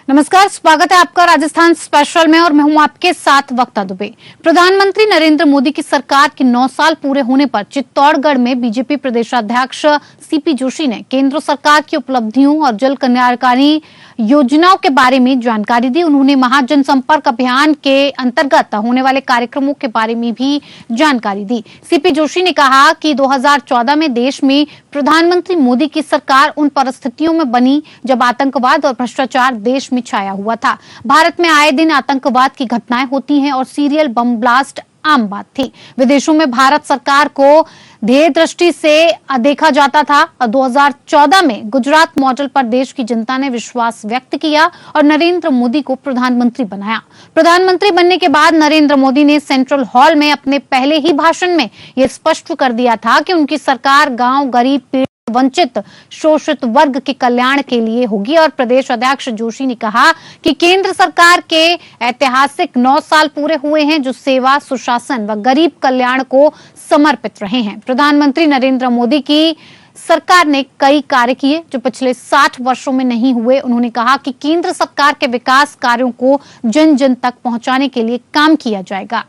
नमस्कार, स्वागत है आपका राजस्थान स्पेशल में और मैं हूं आपके साथ वक्ता दुबे। प्रधानमंत्री नरेंद्र मोदी की सरकार के 9 साल पूरे होने पर चित्तौड़गढ़ में बीजेपी प्रदेशाध्यक्ष सीपी जोशी ने केंद्र सरकार की उपलब्धियों और जल कल्याणकारी योजनाओं के बारे में जानकारी दी। उन्होंने महाजनसंपर्क अभियान के अंतर्गत होने वाले कार्यक्रमों के बारे में भी जानकारी दी। सीपी जोशी ने कहा कि 2014 में देश में प्रधानमंत्री मोदी की सरकार उन परिस्थितियों में बनी जब आतंकवाद और भ्रष्टाचार देश में छाया हुआ था। भारत में आए दिन आतंकवाद की घटनाएं होती हैं और सीरियल बम ब्लास्ट आम बात थी। विदेशों में भारत सरकार को ध्येय दृष्टि से देखा जाता था और 2014 में गुजरात मॉडल पर देश की जनता ने विश्वास व्यक्त किया और नरेंद्र मोदी को प्रधानमंत्री बनाया। प्रधानमंत्री बनने के बाद नरेंद्र मोदी ने सेंट्रल हॉल में अपने पहले ही भाषण में यह स्पष्ट कर दिया था कि उनकी सरकार गांव, गरीब, पीड़ित, वंचित, शोषित वर्ग के कल्याण के लिए होगी। और प्रदेश अध्यक्ष जोशी ने कहा कि केंद्र सरकार के ऐतिहासिक 9 साल पूरे हुए हैं जो सेवा, सुशासन व गरीब कल्याण को समर्पित रहे हैं। प्रधानमंत्री नरेंद्र मोदी की सरकार ने कई कार्य किए जो पिछले 60 वर्षों में नहीं हुए। उन्होंने कहा कि केंद्र सरकार के विकास कार्यों को जन जन तक पहुंचाने के लिए काम किया जाएगा।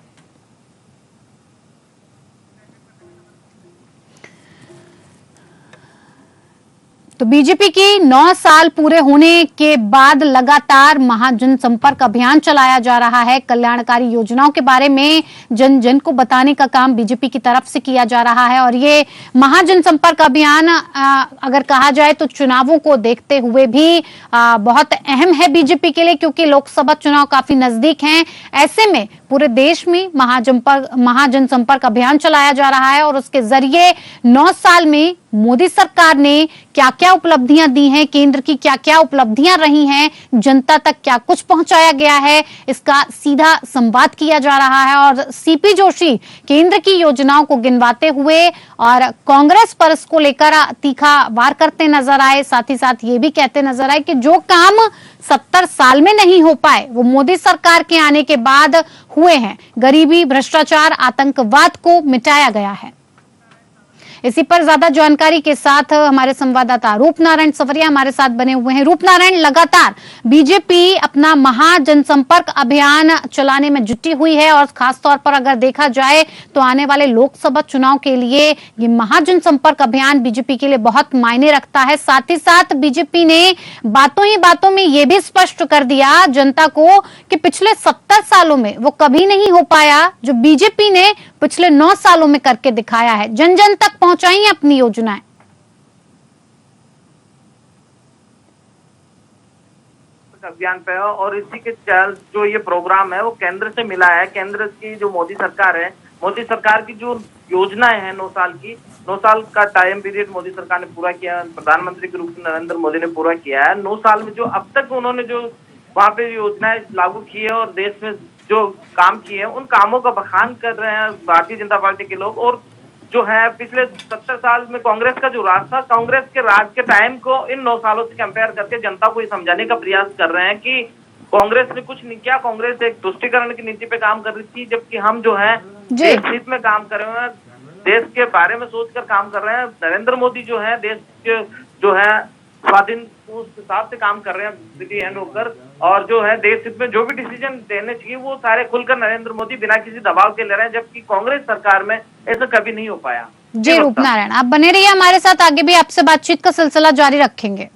तो बीजेपी की 9 साल पूरे होने के बाद लगातार महाजनसंपर्क अभियान चलाया जा रहा है। कल्याणकारी योजनाओं के बारे में जन जन को बताने का काम बीजेपी की तरफ से किया जा रहा है। और ये महाजनसंपर्क अभियान अगर कहा जाए तो चुनावों को देखते हुए भी बहुत अहम है बीजेपी के लिए, क्योंकि लोकसभा चुनाव काफी नजदीक हैं। ऐसे में पूरे देश में महाजनसंपर्क अभियान चलाया जा रहा है और उसके जरिए 9 साल में मोदी सरकार ने क्या क्या उपलब्धियां दी हैं, केंद्र की क्या क्या उपलब्धियां रही हैं, जनता तक क्या कुछ पहुंचाया गया है, इसका सीधा संवाद किया जा रहा है। और सीपी जोशी केंद्र की योजनाओं को गिनवाते हुए और कांग्रेस पर इसको लेकर तीखा वार करते नजर आए। साथ ही साथ ये भी कहते नजर आए कि जो काम 70 साल में नहीं हो पाए वो मोदी सरकार के आने के बाद हुए हैं। गरीबी, भ्रष्टाचार, आतंकवाद को मिटाया गया है। इसी पर ज्यादा जानकारी के साथ हमारे संवाददाता रूपनारायण सवरिया हमारे साथ बने हुए हैं। रूपनारायण, लगातार बीजेपी अपना महाजनसंपर्क अभियान चलाने में जुटी हुई है और खासतौर पर अगर देखा जाए तो आने वाले लोकसभा चुनाव के लिए ये महाजनसंपर्क अभियान बीजेपी के लिए बहुत मायने रखता है। साथ ही साथ बीजेपी ने बातों ही बातों में ये भी स्पष्ट कर दिया जनता को कि पिछले 70 सालों में वो कभी नहीं हो पाया जो बीजेपी ने पिछले 9 सालों में करके दिखाया है। जन जन तक पहुंचाई अपनी योजनाएं। अभियान पे है और इसी के जो ये प्रोग्राम है वो केंद्र से मिला है। केंद्र की जो मोदी सरकार है, मोदी सरकार की जो योजनाएं हैं 9 साल की, 9 साल का टाइम पीरियड मोदी सरकार ने पूरा किया, प्रधानमंत्री के रूप में नरेंद्र मोदी ने पूरा किया है। 9 साल में जो अब तक उन्होंने जो वहाँ पे योजनाएं लागू की है और देश में जो काम किए हैं उन कामों का बखान कर रहे हैं भारतीय जनता पार्टी के लोग। और जो है पिछले 70 साल में कांग्रेस का जो राज था, कांग्रेस के राज के टाइम को इन 9 सालों से कंपेयर करके जनता को ये समझाने का प्रयास कर रहे हैं कि कांग्रेस ने कुछ नहीं किया। कांग्रेस एक तुष्टीकरण की नीति पे काम कर रही थी, जबकि हम जो है देश हित में काम कर रहे हैं, देश के बारे में सोचकर काम कर रहे हैं। नरेंद्र मोदी जो है देश के जो है स्वाधीन उस हिसाब से काम कर रहे हैं विधि हैंड होकर, और जो है देश हित में जो भी डिसीजन देने चाहिए वो सारे खुलकर नरेंद्र मोदी बिना किसी दबाव के ले रहे हैं, जबकि कांग्रेस सरकार में ऐसा कभी नहीं हो पाया। जी रूपनारायण, आप बने रहिए हमारे साथ, आगे भी आपसे बातचीत का सिलसिला जारी रखेंगे।